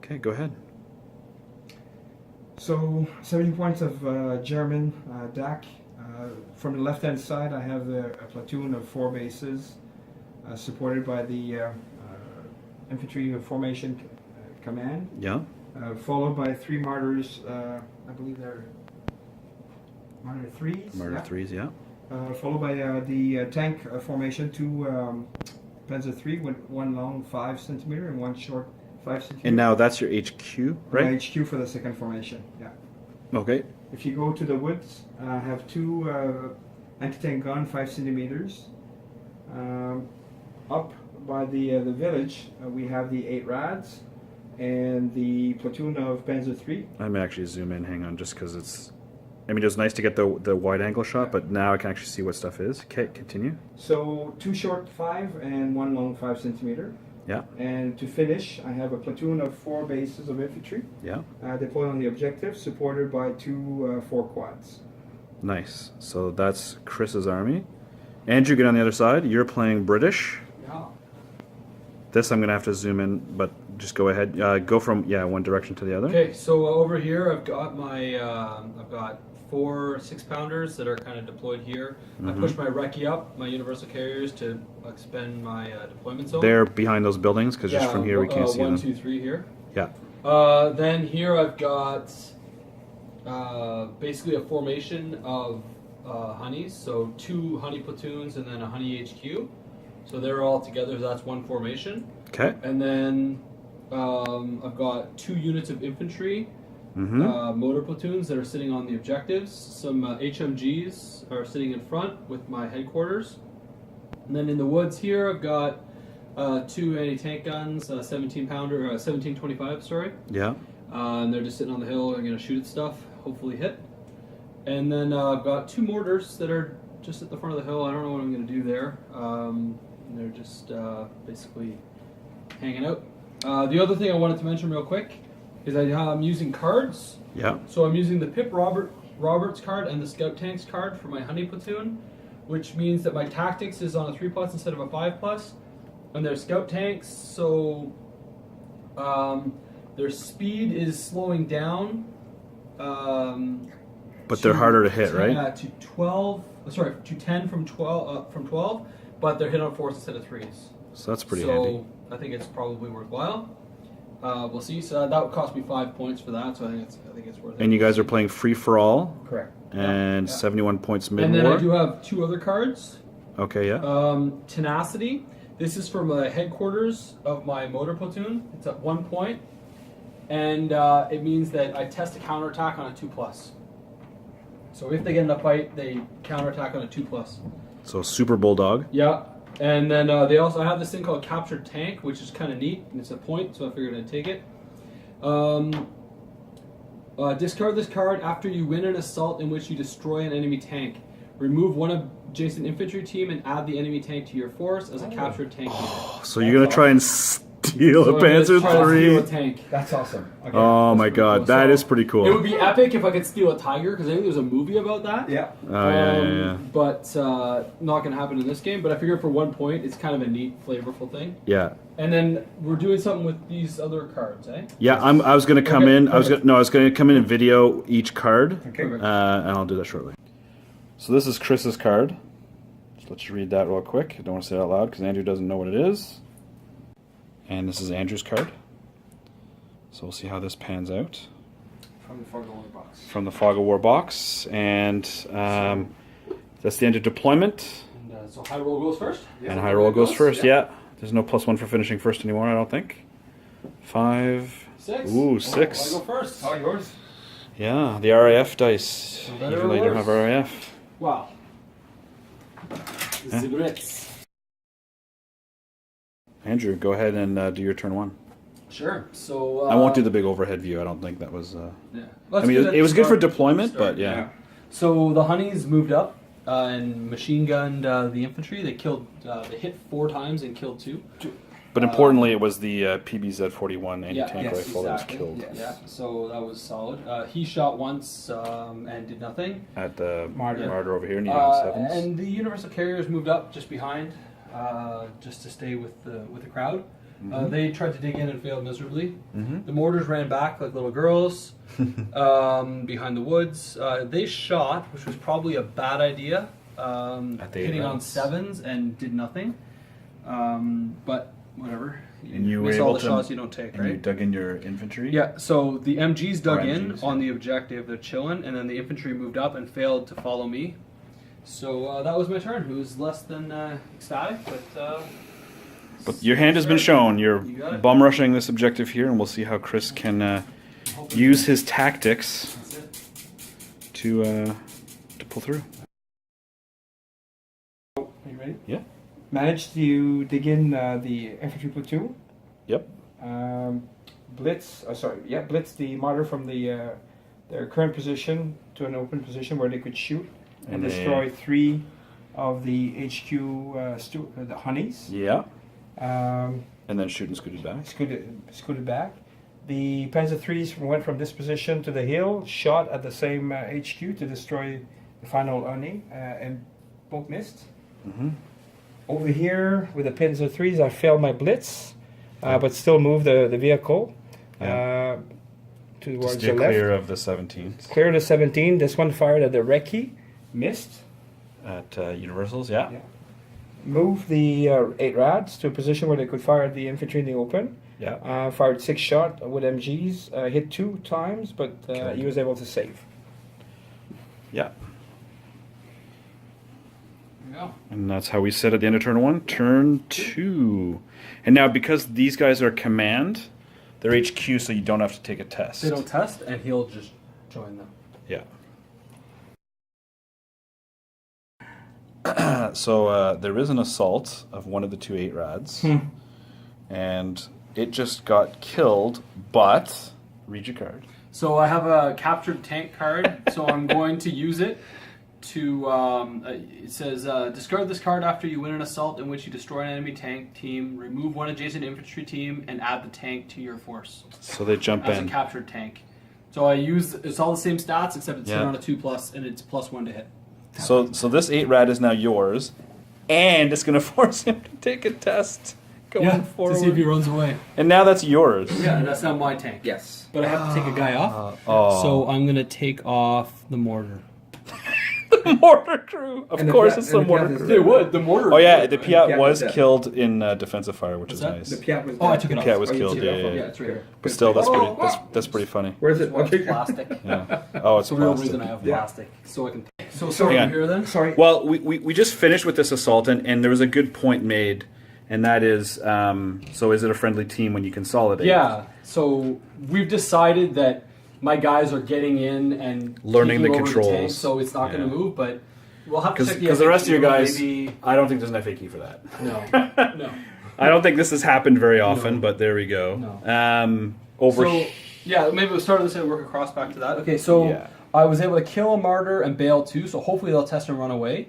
Okay, go ahead. So 70 points of German DAC. From the left-hand side, I have a platoon of 4 bases, supported by the infantry formation command. Yeah. Followed by 3 mortars. I believe they're Martyr 3s. Martyr 3s, yeah. Followed by the tank formation, 2 Panzer 3 with 1 long 5 centimeter and 1 short 5 centimeter. And now that's your HQ, right? My HQ for the second formation, yeah. Okay. If you go to the woods, I have 2 anti-tank gun, 5 centimeters. Up by the village, we have the 8 rads and the platoon of Panzer 3. I may actually zoom in, hang on, just because it's... I mean, it was nice to get the wide angle shot, but now I can actually see what stuff is. Okay, continue. So 2 short 5 and 1 long 5 centimeter. Yeah. And to finish, I have a platoon of 4 bases of infantry. Yeah. Deployed on the objective, supported by 2 4 quads. Nice. So that's Chris's army. Andrew, get on the other side. You're playing British. Yeah. This I'm going to have to zoom in, but just go ahead. Go from, one direction to the other. Okay, so over here I've got my, I've got 4 6-pounders that are kind of deployed here. I pushed my recce up, my universal carriers, to expend my deployment zone. They're behind those buildings, because just from here we can't see 1, them. 2, 3 here. Yeah. Then here I've got basically a formation of honeys, so 2 honey platoons and then a honey HQ. So they're all together, so that's 1 formation. Okay. And then I've got 2 units of infantry, motor platoons that are sitting on the objectives. Some HMGs are sitting in front with my headquarters. And then in the woods here, I've got 2 anti-tank guns, 1725, sorry. Yeah. And they're just sitting on the hill. I'm going to shoot at stuff, hopefully hit. And then I've got 2 mortars that are just at the front of the hill. I don't know what I'm going to do there. They're just basically hanging out. The other thing I wanted to mention real quick is I'm using cards. Yeah. So I'm using the Pip Roberts card and the Scout Tanks card for my honey platoon, which means that my tactics is on a 3+ instead of a 5+. And they're Scout Tanks, so their speed is slowing down. But they're harder to hit, right? To 12. Sorry, to 10 from 12, but they're hit on 4s instead of 3s. So that's pretty handy. So I think it's probably worthwhile. We'll see. So that would cost me 5 points for that. So I think it's worth it. And you guys are playing free for all. Correct. And 71 points mid-war. And then I do have 2 other cards. Okay, yeah. Tenacity. This is from the headquarters of my motor platoon. It's at 1 point, and it means that I test a counterattack on a 2+. So if they get in a fight, they counterattack on a 2+. So Super Bulldog. Yeah. And then they also have this thing called Captured Tank, which is kind of neat, and it's a point, so I figured I'd take it. Discard this card after you win an assault in which you destroy an enemy tank. Remove one adjacent infantry team and add the enemy tank to your force as a captured tank unit. So you're going to try and steal a Panzer Steal a III? tank. That's awesome. Okay. Oh my god, that is pretty cool. It would be epic if I could steal a tiger, because I think there's a movie about that. Yeah. Oh, yeah. But not going to happen in this game. But I figure for 1 point, it's kind of a neat, flavorful thing. Yeah. And then we're doing something with these other cards, eh? Yeah, I was going to come in. I was going to come in and video each card. Okay. And I'll do that shortly. So this is Chris's card. Just let you read that real quick. I don't want to say it out loud because Andrew doesn't know what it is. And this is Andrew's card. So we'll see how this pans out. From the Fog of War box. From the Fog of War box. And that's the end of deployment. And so high roll goes first? And high roll goes first, yeah. There's no +1 for finishing first anymore, I don't think. 5. 6. Ooh, 6. I go first. All yours. Yeah, the RAF dice. better Usually or don't have worse? RAF. Wow. Cigarettes. Andrew, go ahead and do your turn 1. Sure. So I won't do the big overhead view. I don't think that was... Yeah. I mean, it was good for deployment, but yeah. So the honeys moved up and machine gunned the infantry. They killed. They hit 4 times and killed 2. But importantly, it was the PBZ-41 anti-tank yes, rifle exactly. that was killed. Yes. Yeah, so that was solid. He shot once and did nothing. At the Martyr. Martyr over here, needing 7s. And the universal carriers moved up just behind, just to stay with the crowd. They tried to dig in and failed miserably. Mm-hmm. The mortars ran back like little girls behind the woods. They shot, which was probably a bad idea, hitting on 7s and did nothing. But whatever. And you were miss able all the to, shots you don't take, and right? you dug in your infantry? Yeah, so the MGs dug in MGs, on the objective, they're chilling, and then the infantry moved up and failed to follow me. So that was my turn. It was less than ecstatic, But your hand has been shown. You're You got it. bum rushing this objective here, and we'll see how Chris can use his tactics That's it. to pull through. Are you ready? Yeah. Managed to dig in the infantry platoon. Yep. Blitz the martyr from their current position to an open position where they could shoot and destroy 3 of the HQ the honeys. Yeah. Um, And then shoot and scooted back. scooted back. The Panzer IIIs went from this position to the hill, shot at the same HQ to destroy the final honey, and both missed. Mm-hmm. Over here with the Panzer IIIs, I failed my blitz, but still moved the vehicle towards Steer the left. clear of the 17s. Clear the 17. This one fired at the recce, missed. At Universals, yeah. Yeah. Moved the 8 rads to a position where they could fire at the infantry in the open. Yeah. Fired 6 shots with MGs, hit 2 times, but Okay. he was able to save. Yeah. Yeah. And that's how we sit at the end of turn 1. Turn 2. And now, because these guys are command, they're HQ, so you don't have to take a test. They don't test, and he'll just join them. Yeah. So there is an assault of one of the 2 8 rads, and it just got killed, but read your card. So I have a captured tank card, so I'm going to use it to, it says, discard this card after you win an assault in which you destroy an enemy tank team, remove one adjacent infantry team, and add the tank to your force. So they jump As in. a captured tank. So I use, it's all the same stats, except it's hit Yeah. on a 2+, and it's +1 to hit. So this 8 rad is now yours, and it's going to force him to take a test going forward. to see if he runs away. And now that's yours. Yeah, that's not my tank. Yes. But I have to take a guy off. Oh. So I'm going to take off the mortar. The mortar crew. Of And the course, Piat- it's the and the mortar Piat is crew. there. They would, the mortar. Oh yeah, the Piat Piat was is dead. killed in defensive fire, which is that? nice. The Piat was Oh, I dead. took it The off. Piat was Oh, you killed. took it off. Yeah, Yeah, it's right here. But still, that's Oh, pretty funny. Where is it? It's Okay. plastic. Yeah. Oh, it's That's the real plastic. reason I have Yeah. plastic. So I can. So Sorry. over Hang on. here then. Sorry. Well, we just finished with this assault, and there was a good point made, and that is, so is it a friendly team when you consolidate? Yeah. So we've decided that my guys are getting in and Learning taking the over controls. tank, so it's not going Yeah. to move. But we'll have to check Because the rest of your guys, Maybe, I don't think there's an FAQ for that. no. I don't think this has happened very often, No. but there we go. No. Over. So yeah, maybe we'll start on this and work across back to that. Okay, so Yeah. I was able to kill a martyr and bail 2, so hopefully they'll test and run away.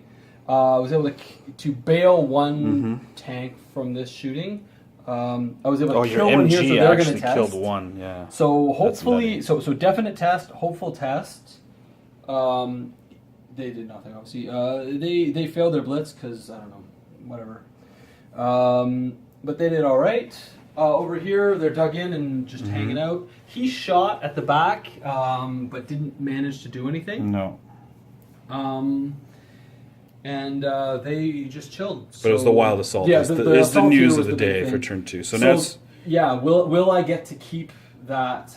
I was able to bail 1 tank from this shooting. I was able to oh, your kill one MG here, so they're going actually to test. killed 1. Yeah. So That's hopefully, nutty. so definite test, hopeful test. They did nothing, obviously. They failed their blitz because I don't know, whatever. But they did all right. Over here, they're dug in and just hanging out. He shot at the back, but didn't manage to do anything. No. And they just chilled. But it was the wild assault. Yeah, It's the assault news here of was the big day thing. for turn 2. So now it's, yeah, will I get to keep that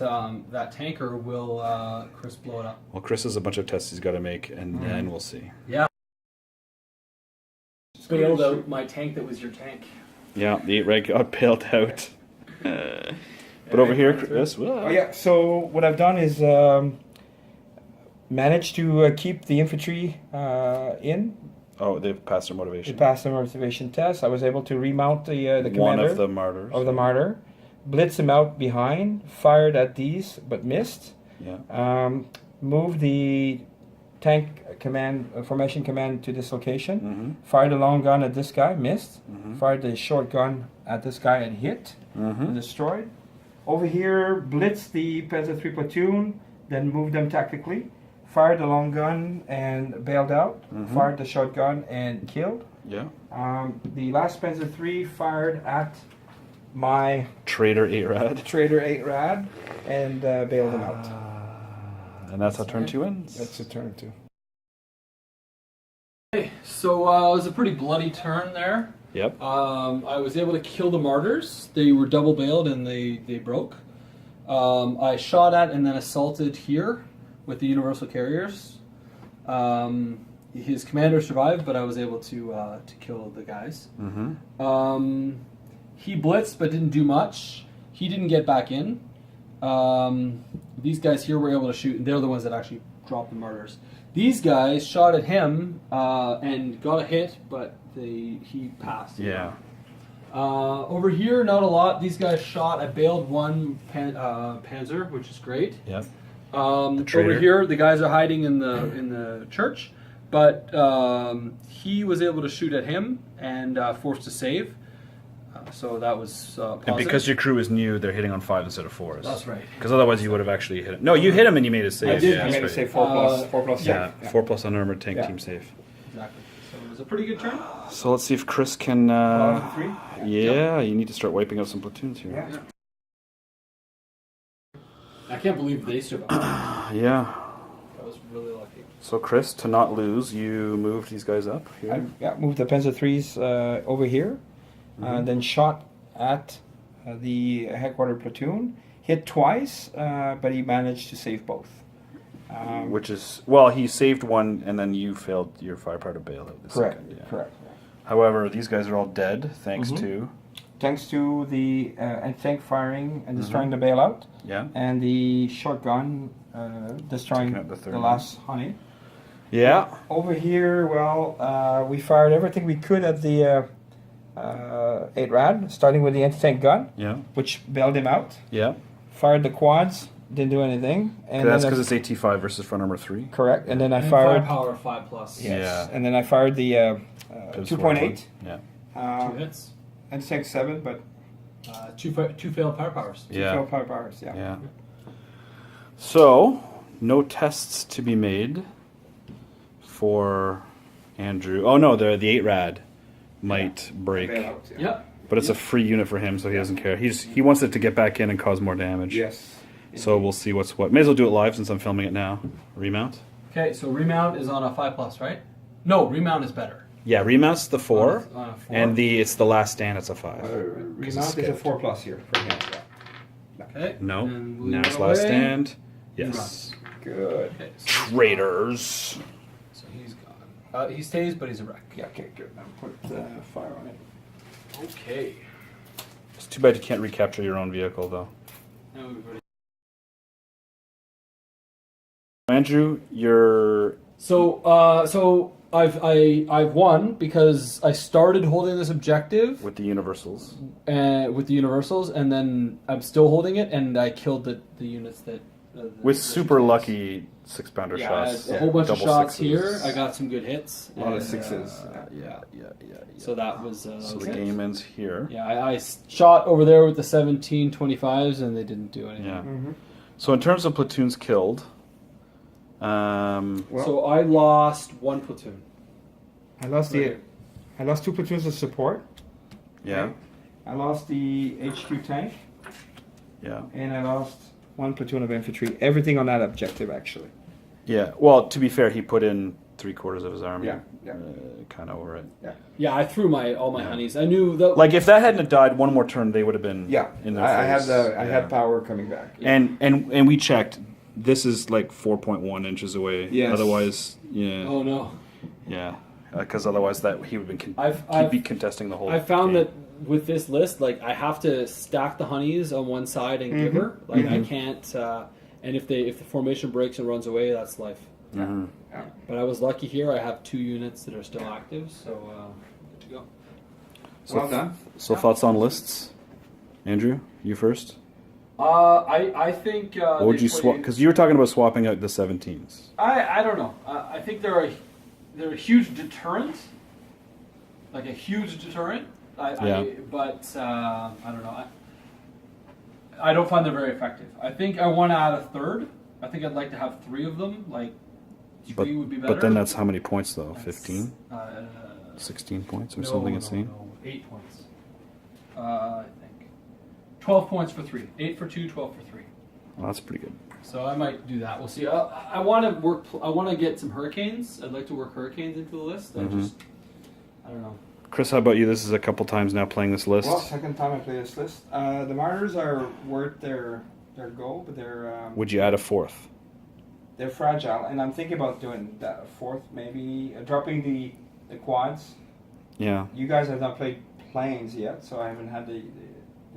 that tank, or will Chris blow it up? well, Chris has a bunch of tests he's got to make, and then we'll see. Yeah. Bailed out my tank that was your tank. Yeah, the 8 rad got bailed out. But over here, Chris, well, Oh yeah. So what I've done is managed to keep the infantry in. oh, they've passed their They motivation. passed the motivation test. I was able to remount the commander One of the martyrs. of the martyr, blitz him out behind, fired at these but missed. Yeah. Moved the tank command formation command to this location. Mm-hmm. Fired a long gun at this guy, missed. Mm-hmm. Fired the short gun at this guy and hit. Mm-hmm. Destroyed. Over here, blitzed the Panzer III platoon, then moved them tactically. Fired the long gun and bailed out. Mhm. Fired the shotgun and killed. Yeah. The last Panzer III fired at my Trader 8 rad. Trader 8 rad and bailed him out. And that's how turn 2 ends. That's a turn 2. Okay, so it was a pretty bloody turn there. Yep. I was able to kill the martyrs. They were double bailed and they broke. I shot at and then assaulted here with the universal carriers. His commander survived, but I was able to kill the guys. Mm-hmm. He blitzed but didn't do much. He didn't get back in. These guys here were able to shoot, and they're the ones that actually dropped the martyrs. These guys shot at him and got a hit, but he passed. Yeah. Over here, not a lot. These guys shot. I bailed one Panzer, which is great. Yep. Over here, the guys are hiding in the church, but he was able to shoot at him and forced to save. So that was positive. And because your crew is new, they're hitting on 5 instead of 4s. That's right. Because otherwise you would have actually hit him. No, you hit him and you made a save. I did. Yeah, I made a that's save right. 4 plus Yeah, save. 4 plus unarmored tank Yeah. team save. Exactly. So it was a pretty good turn. So let's see if Chris can... 3? yeah, you need to start wiping out some platoons here. Yeah. I can't believe they survived. Yeah. I was really lucky. So Chris, to not lose, you moved these guys up here. Moved the Panzer 3s over here, then shot at the headquarter platoon. Hit twice, but he managed to save both. Which is... Well, he saved one and then you failed your firepower to bail out the Correct. second. Yeah. Correct. However, these guys are all dead thanks to... Thanks to the tank firing and destroying the bailout, Yeah. and the shotgun destroying Taking out the third the one. last honey. Yeah. Over here, well, we fired everything we could at the 8 rad, starting with the anti-tank gun, Yeah. which bailed him out. Yeah. Fired the quads, didn't do anything. And That's then because it's AT5 versus front armor 3. correct. And then I And fired. firepower 5+. Yes. Yeah. And then I fired the That's 2.8. Yeah. 2 hits. Anti-tank 7, but Two failed powers. Yeah. 12 power powers. Yeah. Yeah. So, no tests to be made for Andrew. Oh no, the 8 rad might break, Bailout, yeah. Yep. but it's a free unit for him, so he doesn't care. He wants it to get back in and cause more damage. Yes. So we'll see what's what. May as well do it live since I'm filming it now. Remount. Okay, so remount is on a 5+, right? No, remount is better. Yeah, remount's the 4, On a 4. and it's the last stand. It's a 5. Remount is a scouted. 4+ here for him. Yeah. Okay. No, and we'll now it's go last away. stand. Yes. Good. Okay, so Traitors. So he's gone. He stays, but he's a wreck. Yeah. Okay. Good. Now put fire on it. Okay. It's too bad you can't recapture your own vehicle, though. Now we've already... Andrew, you're... So I've won because I started holding this objective with the universals. with the universals, and then I'm still holding it, and I killed the units that. With super lucky 6-pounder Yeah, shots. a whole bunch of double shots sixes. here. I got some good hits. A lot of and, 6s. Yeah. So that was. So that was the it. game ends here. Yeah, I shot over there with the 1725s, and they didn't do anything. Yeah. So in terms of platoons killed, Well, So I lost one platoon. I lost Right. I lost 2 platoons of support. yeah, I lost the HQ tank, yeah, and I lost 1 platoon of infantry. Everything on that objective, actually. yeah. Well, to be fair, he put in 3/4 of his army. Yeah, yeah. Kind of over it. Yeah, I threw all my Yeah. honeys. I knew that. Like if that hadn't have died one more turn, they would have been Yeah, in their I face. I Yeah. had power coming back. And we checked. This is like 4.1 inches away. Yes. Otherwise, yeah, Oh no! yeah. Because otherwise, that he would have been he'd be contesting the whole. I found game. that with this list, like I have to stack the honeys on one side and give her. Like I can't. And if the formation breaks and runs away, that's life. Mhm. Yeah. But I was lucky here. I have 2 units that are still active, so good to go. So Well done. So thoughts on lists, Andrew? You first. I think. What would you swap? Because you were talking about swapping out the 17s. I don't know. I think they're a huge deterrent, like a huge deterrent. But I don't know. I don't find them very effective. I think I want to add a third. I think I'd like to have 3 of them. Like 3 would be better. But then that's how many points though? That's, 15, 16 points or something insane. No, 8 points. I think. 12 points for 3. 8 for 2, 12 for 3. Well, that's pretty good. So I might do that. We'll see. I want to work. I want to get some hurricanes. I'd like to work hurricanes into the list. I don't know. Chris, how about you? This is a couple times now playing this list. Well, second time I play this list. The martyrs are worth their goal, but Would you add a fourth? they're fragile, and I'm thinking about doing that fourth, maybe dropping the quads. Yeah. You guys have not played planes yet, so I haven't had the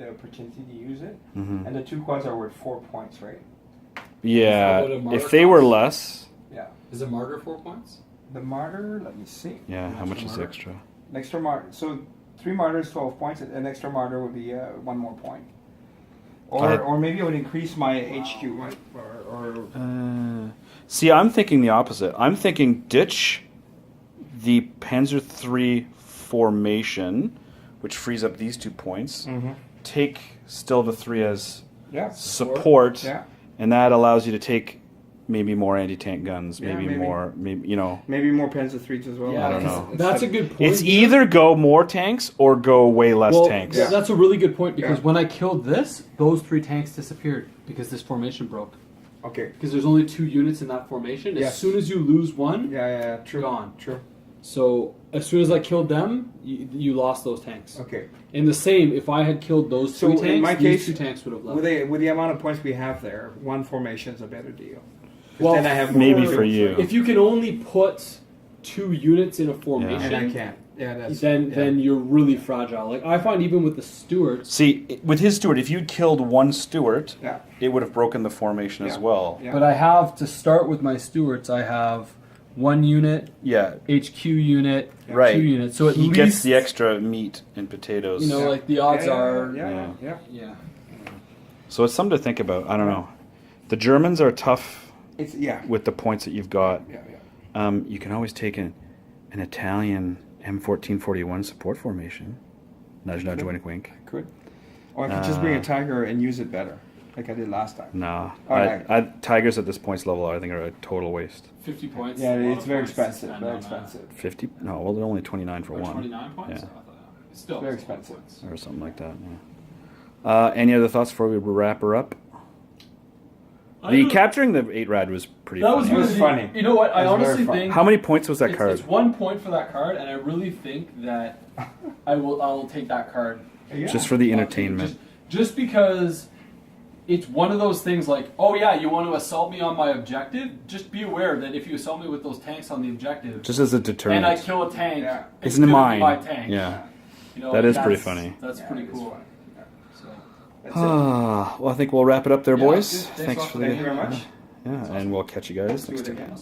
opportunity to use it. Mm-hmm. And the 2 quads are worth 4 points, right? Yeah. Is that what a martyr If they were costs? less. Yeah. Is a martyr 4 points? The martyr, let me see. Yeah. How much is martyr? extra? An extra martyr. So 3 martyrs, 12 points. An extra martyr would be 1 more point. Or maybe I would increase my HQ. Right? See, I'm thinking the opposite. I'm thinking ditch the Panzer III formation, which frees up these 2 points. Mm-hmm. Take still the 3 as Yeah. support, Yeah. and that allows you to take maybe more anti-tank guns, Yeah, maybe maybe. more, maybe Maybe more Panzer IIIs as well. Yeah, I don't know. That's a good point. It's either go more tanks or go way less tanks. Yeah. That's a really good point because Yeah. when I killed this, those 3 tanks disappeared because this formation broke. Okay. Because there's only 2 units in that formation. As Yes. soon as you lose one, Yeah. True. Gone. True. so as soon as I killed them, you lost those tanks. Okay. And the same, if I had killed those So 3 in tanks, my these case, 2 tanks would have left. With the amount of points we have there, 1 formation is a better deal. 'Cause Well, then I have maybe more for units, you. right? If you can only put 2 units in a formation, And I can't. Yeah, that's then you're really fragile. Like I find even with the Stuarts, See, with his Stuart, if you'd killed 1 Stuart, Yeah. it would have broken the formation as Yeah. well. Yeah. but I have to start with my Stuarts. I have 1 unit, Yeah, HQ unit, right. 2 units. So at he least gets the extra meat and potatoes. You know, Yeah. like the odds Yeah, are. Yeah. Yeah. So it's something to think about. I don't know. The Germans are tough It's with the points that you've got. Yeah. You can always take an Italian M1441 support formation. Nudge, nudge, wink, wink. Could. Or I could just bring a tiger and use it better, like I did last time. No, Alright. Tigers at this point's level, I think, are a total waste. 50 points. Yeah, a lot it's of very points expensive. to spend Very on expensive. 50? No, well, they're only 29 for Or one. 29 points? Yeah. I thought that. It's still Very it's a lot of expensive. points. Or something like that, yeah. Any other thoughts before we wrap her up? The capturing the 8 rad was pretty That was funny. It was really funny. You know what? I It was very honestly fun. think How many points was that card? It's 1 point for that card, and I really think that I'll take that card. Yeah. Just for the entertainment. Just because it's one of those things like, oh yeah, you want to assault me on my objective? Just be aware that if you assault me with those tanks on the objective, Just as a deterrent. and I kill a tank, Yeah. it's Isn't it gonna be mine? my tank. Yeah. You know, That like is pretty that's- funny. That's Yeah, pretty it is cool. fun. Yeah. So, That's it. Well, I think we'll wrap it up there, Yeah, boys. good. Thanks Thanks all for for the. Thank you very much. Yeah, and we'll catch you guys Do next it time. again.